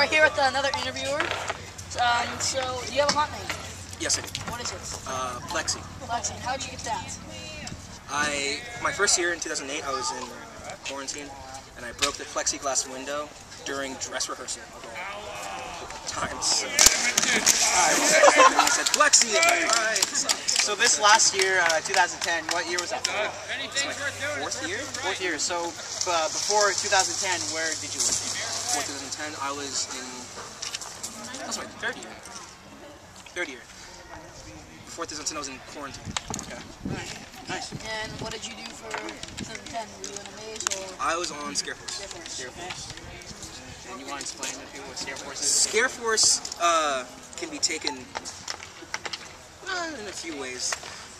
we're here with another interviewer. So, do you have a haunt name? Yes, I do. What is it? Plexi. Plexi. How did you get that? My first year in 2008, I was in quarantine, and I broke the plexiglass window during dress rehearsal. Times. I said Plexi. Alright. So this last year, 2010, what year was that? It's my fourth year. Fourth year. So before 2010, where did you live? Before 2010, I was in. That was my third year. Third year. Before 2010, I was in quarantine. Okay. Nice. And what did you do for 2010? Were you in a maze or? I was on Scare Force. Scare Force. And you want to explain to people what Scare Force is? Scare Force can be taken in a few ways.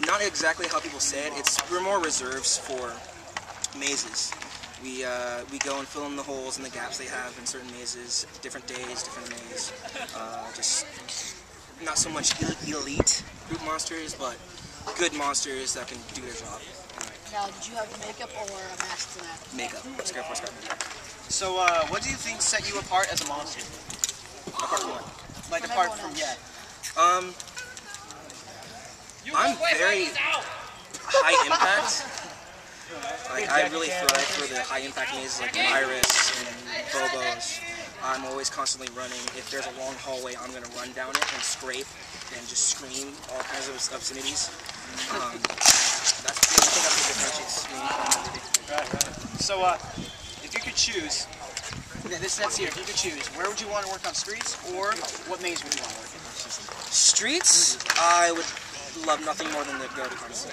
Not exactly how people say it. We're more reserves for mazes. We go and fill in the holes and the gaps they have in certain mazes, different days, different mazes. Just not so much elite group monsters, but good monsters that can do their job. Now, did you have makeup or a mask for that? Makeup. Scare Force got makeup. So what do you think set you apart as a monster? Apart from what? Like apart from I'm very high impact. Like I really thrive for the high impact mazes like Virus and Phobos. I'm always constantly running. If there's a long hallway, I'm gonna run down it and scrape and just scream all kinds of obscenities. I think that's what differentiates me from everything. Right. So if you could choose, that's here. If you could choose, where would you want to work on streets, or what maze would you want to work in? Streets, I would love nothing more than to go to concert.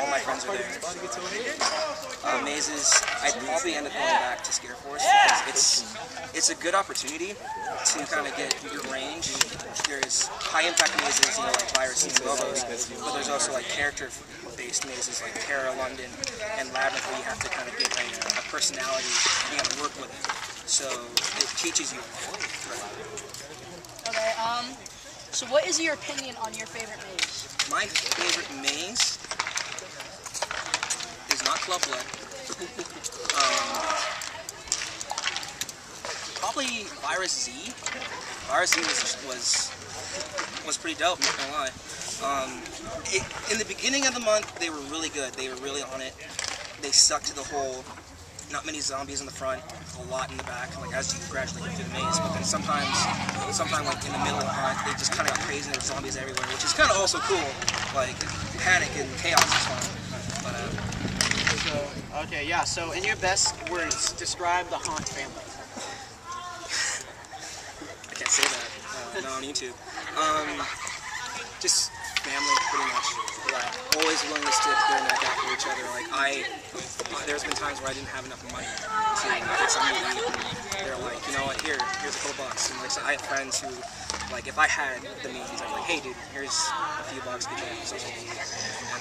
All my friends are there. Mazes, I'd probably end up going back to Scare Force because it's a good opportunity to kind of get your range. There's high impact mazes, like Virus and Phobos, but there's also like character-based mazes like Terra London and Labyrinth where you have to kind of get a personality and you have to work with it. So it teaches you. Okay. So what is your opinion on your favorite maze? My favorite maze is not Club Blood. Probably Virus Z. Virus Z was pretty dope, not gonna lie. In the beginning of the month, they were really good. They were really on it. They stuck to the whole, not many zombies in the front, a lot in the back, like as you gradually get through the maze. But then sometimes like in the middle of the hunt, they just kind of got crazy and there were zombies everywhere, which is kind of also cool. Like panic and chaos is fun. But okay, yeah. So in your best words, describe the Haunt family. I can't say that. Not on YouTube. Just family, pretty much. Like, always willing to stick their neck out for each other. Like there's been times where I didn't have enough money to get something to eat, and they're like, you know what, here's a couple bucks. And like, so I have friends who, like, if I had the means, I'd be like, hey, dude, here's a few bucks, get you something. And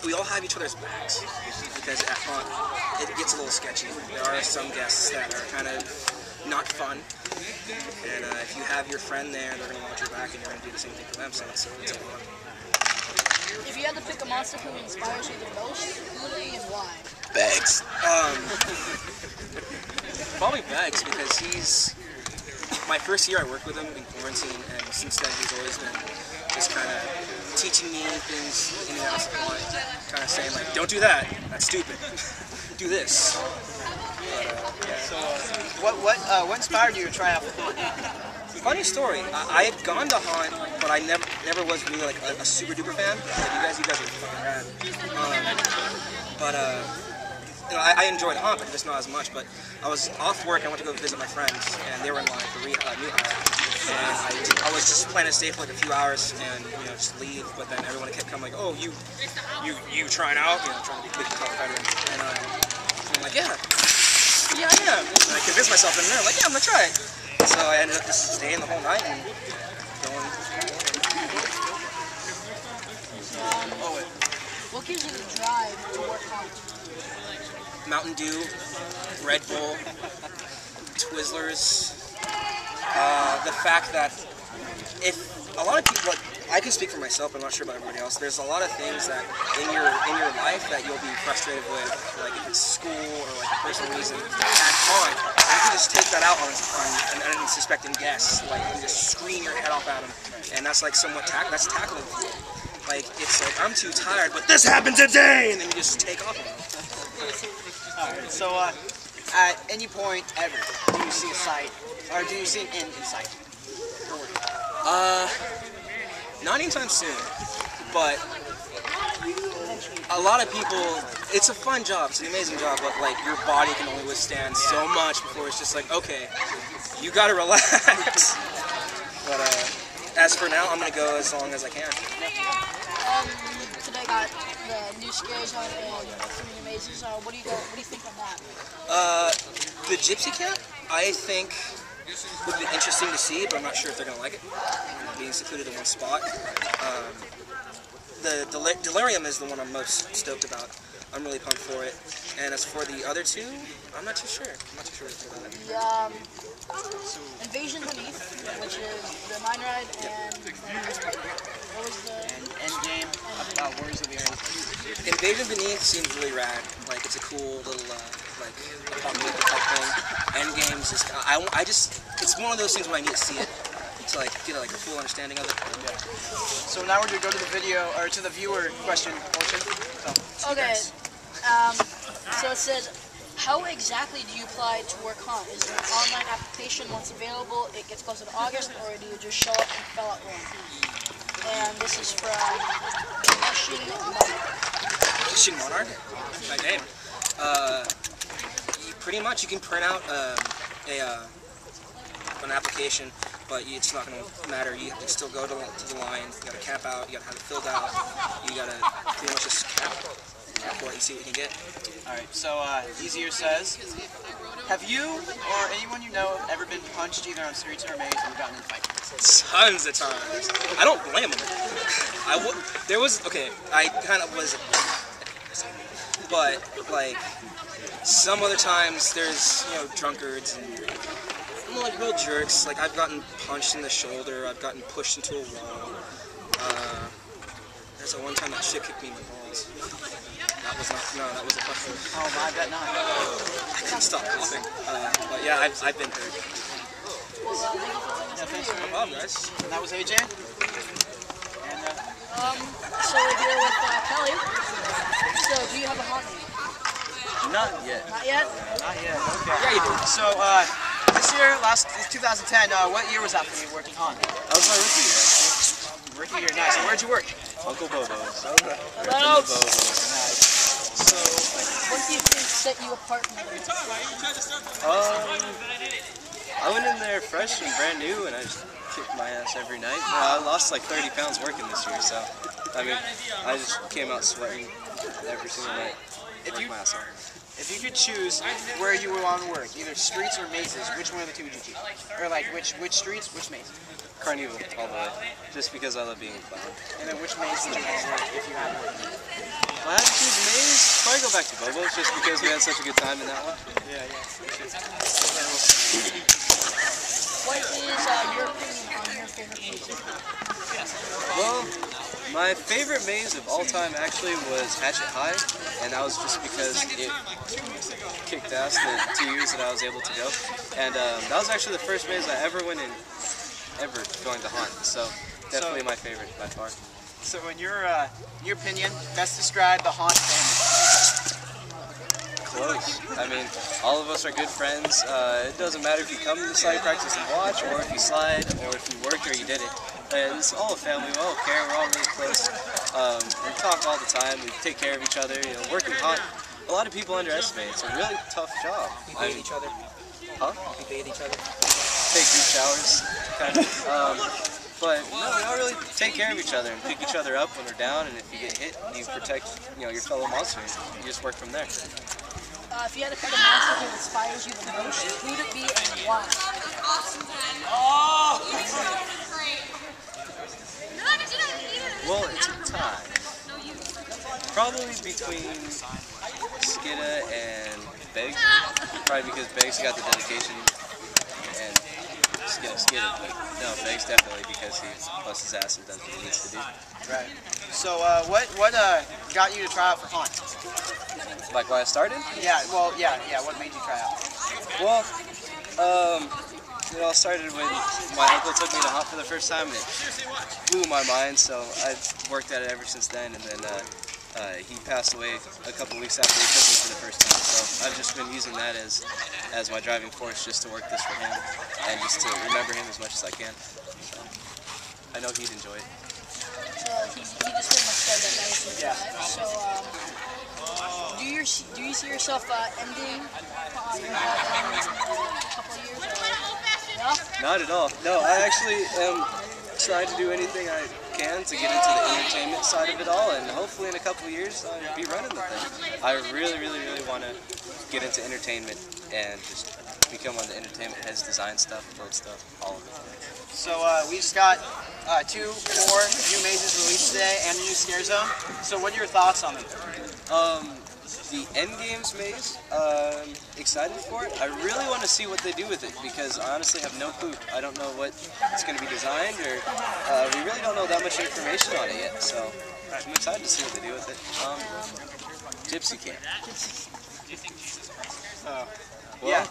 we all have each other's backs because at Haunt, it gets a little sketchy. There are some guests that are kind of not fun, and if you have your friend there, they're going to watch your back and you're going to do the same thing for them, so it's fun. If you had to pick a monster who inspires you the most, who and why? Bags. Probably Bags, because he's my first year I worked with him in quarantine, and since then he's always been just kind of teaching me things in and out of line, kind of saying like, don't do that, that's stupid. Do this. So what inspired you to try out for Haunt? Funny story. I had gone to Haunt, but I never was really like a super duper fan. Like, you guys are fucking rad. You know, I enjoyed Haunt, but just not as much. But I was off work. I went to go visit my friends, and they were in line for new hire. And I was just planning to stay for like a few hours and just leave. But then everyone kept coming like, oh, you trying out? Trying to be quick and tough fighter. And I'm like, yeah, I am. And I convinced myself, and they're like, yeah, I'm gonna try it. So I ended up just staying the whole night and going. What gives you the drive to work hard? Mountain Dew, Red Bull, Twizzlers. The fact that if a lot of people, like, I can speak for myself, but I'm not sure about everybody else. There's a lot of things that in your life that you'll be frustrated with, like if it's school or like a personal reason. At Haunt, you can just take that out on an unsuspecting guest, like, and just scream your head off at them, and that's like somewhat that's tackling. Like, it's like, I'm too tired, but this happened today, and then you just take off on them. Alright, so at any point ever, do you see a sight, or do you see an end in sight? Not anytime soon, but a lot of people, it's a fun job, it's an amazing job, but like your body can only withstand so much before it's just like, okay, you gotta relax. But as for now, I'm gonna go as long as I can. Today got the new scare zone and Three Mazes. What do you think on that? The Gypsy Camp, I think would be interesting to see, but I'm not sure if they're gonna like it. Being secluded in one spot. The Delirium is the one I'm most stoked about. I'm really pumped for it. And as for the other two, I'm not too sure. About it. The Invasion Beneath, which is the mine ride, and what was the Endgame, Warriors of the Earth. Invasion Beneath seems really rad. Like, it's a cool little like apocalyptic type thing. Endgame's just it's one of those things where I need to see it to like get like a full understanding of it. Yeah. So now we're gonna go to the video or to the viewer question portion. So, okay. So it says, how exactly do you apply to work Haunt? Is there an online application once available, it gets posted in August, or do you just show up and fill out one? And this is from Fishing Monarch. Fishing Monarch? My name. Pretty much you can print out an application, but it's not going to matter. You have to still go to the line, you got to camp out, you got to have it filled out, you got to pretty much just camp for it and see what you can get. Alright, so Easier says, have you or anyone you know ever been punched either on streets or maze and gotten in a fight? Tons of times. I don't blame them. I kind of was, but like some other times there's, drunkards and like real jerks. Like I've gotten punched in the shoulder, I've gotten pushed into a wall. There's a one time that shit kicked me in the balls. That was a question. Oh, I bet not. I couldn't stop coughing. But yeah, I've been hurt. Yeah, thanks for No problem, guys. And that was AJ. And So we're here with Kelly. So do you have a haunt name? Not yet. Not yet? not yet. Okay. Yeah, you do. So this year, 2010, what year was that for you working Haunt? That was my rookie year. Rookie year, nice. And where'd you work? Uncle Bobo's. Hello. Nice. So, What do you think set you apart from others? I went in there fresh and brand new, and I just kicked my ass every night. I lost like 30 pounds working this year, so I mean, I just came out sweating every single night. If you Worked my ass off. if you could choose where you would want to work, either streets or mazes, which one of the two would you choose? Or like which streets, which maze? Carnival all the way, just because I love being a clown. And then which maze would you want to work if you had to work? If I had to choose maze, probably go back to Bobo's, just because we had such a good time in that one. Yeah. What is your opinion on your favorite maze? Well, my favorite maze of all time actually was Hatchet High, and that was just because it kicked ass the 2 years that I was able to go. And that was actually the first maze I ever went in, ever going to Haunt, so definitely my favorite by far. So in your opinion, best describe the Haunt family. Close. I mean, all of us are good friends. It doesn't matter if you come to slide practice and watch, or if you slide, or if you worked or you did it. And it's all a family. We all care. We're all really close. We talk all the time. We take care of each other. Working Haunt, a lot of people underestimate. It's a really tough job. We bathe each other. Huh? We bathe each other. Take group showers, kind of. But no, we all really take care of each other and pick each other up when we're down. And if you get hit, you protect, your fellow monsters. You just work from there. If you had to pick a monster who inspires you the most, who would it be and why? Well, it's a tie. Probably between Skidda and Beggs. Probably because Beggs got the dedication and Skidda. But no, Beggs definitely because he busts his ass and does what he needs to do. Right. So what got you to try out for Haunt? Like when I started? Yeah. Well, yeah. What made you try out? Well, It all started when my uncle took me to hop for the first time, and it blew my mind. So I've worked at it ever since then. And then he passed away a couple weeks after he took me for the first time. So I've just been using that as my driving force, just to work this for him and just to remember him as much as I can. So I know he'd enjoy it. So he just pretty much said that that was his drive. So do you see yourself ending your drive in a couple of years? Or, no? Not at all. No, I actually am trying to do anything I can to get into the entertainment side of it all, and hopefully in a couple of years I'll be running the thing. I really want to get into entertainment and just become one of the entertainment heads, design stuff, build stuff, all of it. So we just got 2 more new mazes released today and a new scare zone. So what are your thoughts on them? The Endgames maze, excited for it. I really want to see what they do with it because I honestly have no clue. I don't know what it's going to be designed, or we really don't know that much information on it yet. So I'm excited to see what they do with it. Gypsy Camp. Well, yeah.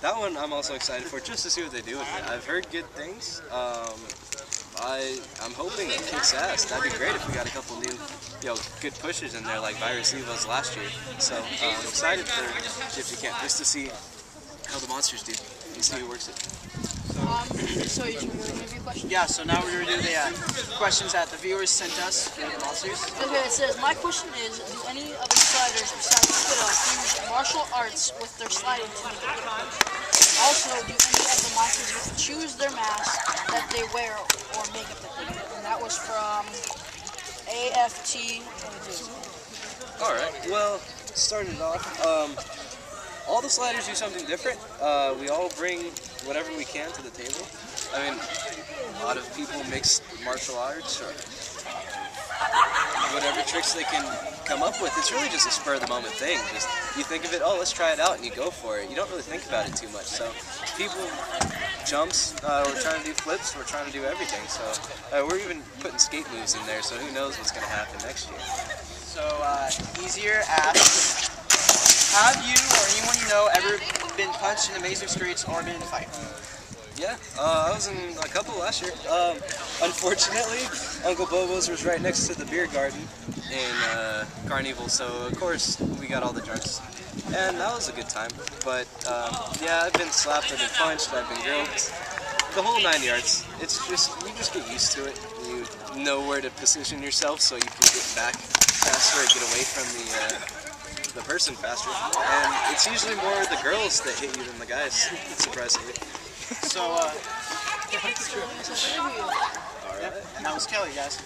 That one I'm also excited for, just to see what they do with it. I've heard good things. I'm hoping it kicks ass. That'd be great if we got a couple new, good pushers in there like Virus Evo's last year. So I'm excited for Gypsy Camp just to see how the monsters do and see who works it. So you should really interview questions? Yeah, so now we're going to do the questions that the viewers sent us for the monsters. Okay, it says, my question is, do any of the sliders besides Skittle use martial arts with their sliding technique? Also, do any of the monsters get to choose their mask that they wear or makeup that they wear? And that was from AFT22. Alright, well, starting it off, all the sliders do something different. We all bring whatever we can to the table. I mean, a lot of people mix martial arts or whatever tricks they can come up with. It's really just a spur of the moment thing. Just you think of it, oh, let's try it out, and you go for it. You don't really think about it too much. So people jumps, we're trying to do flips, we're trying to do everything. So we're even putting skate moves in there. So who knows what's going to happen next year. So Easier asks, have you or anyone you know ever been punched in the maze of streets or been in a fight? Yeah, I was in a couple last year. Unfortunately, Uncle Bobo's was right next to the beer garden in Carnival, so of course we got all the drunks. And that was a good time. But yeah, I've been slapped, I've been punched, I've been groped. The whole 9 yards. It's just, you just get used to it. You know where to position yourself so you can get back faster and get away from the person faster. And it's usually more the girls that hit you than the guys, surprisingly. So, Alright. and that was Kelly, guys.